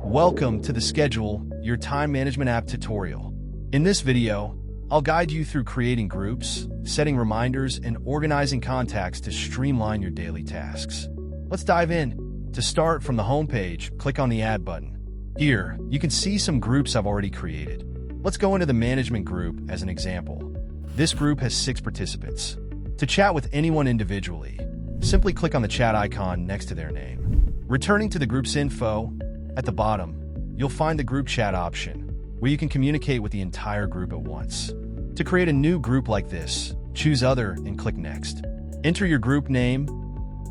Welcome to the Schedule, your time management app tutorial. In this video, I'll guide you through creating groups, setting reminders, and organizing contacts to streamline your daily tasks. Let's dive in. To start, from the home page, click on the Add button. Here, you can see some groups I've already created. Let's go into the management group as an example. This group has 6 participants. To chat with anyone individually, simply click on the chat icon next to their name. Returning to the group's info, at the bottom, you'll find the group chat option, where you can communicate with the entire group at once. To create a new group like this, choose Other and click Next. Enter your group name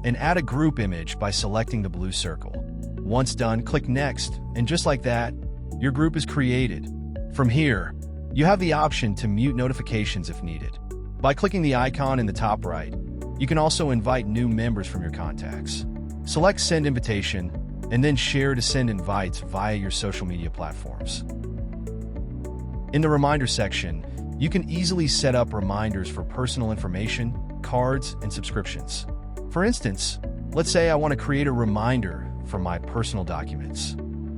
and add a group image by selecting the blue circle. Once done, click Next, and just like that, your group is created. From here, you have the option to mute notifications if needed. By clicking the icon in the top right, you can also invite new members from your contacts. Select Send Invitation, and then Share to send invites via your social media platforms. In the Reminder section, you can easily set up reminders for personal information, cards, and subscriptions. For instance, let's say I want to create a reminder for my personal documents.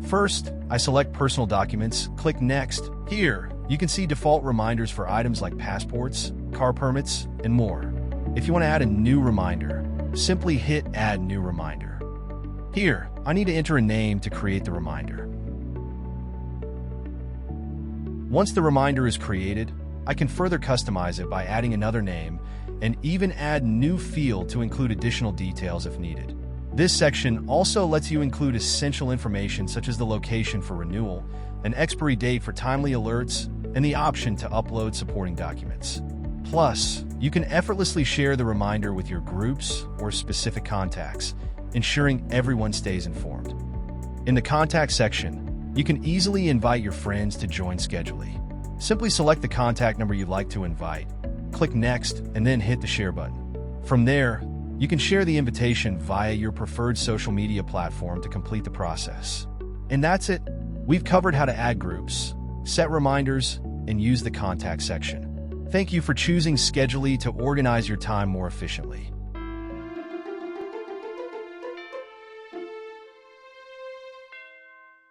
First, I select Personal Documents, click Next. Here, you can see default reminders for items like passports, car permits, and more. If you want to add a new reminder, simply hit Add New Reminder. Here, I need to enter a name to create the reminder. Once the reminder is created, I can further customize it by adding another name and even add new field to include additional details if needed. This section also lets you include essential information such as the location for renewal, an expiry date for timely alerts, and the option to upload supporting documents. Plus, you can effortlessly share the reminder with your groups or specific contacts, ensuring everyone stays informed. In the Contact section, you can easily invite your friends to join Scheduley. Simply select the contact number you'd like to invite, click Next, and then hit the Share button. From there, you can share the invitation via your preferred social media platform to complete the process. And that's it. We've covered how to add groups, set reminders, and use the Contact section. Thank you for choosing Scheduley to organize your time more efficiently.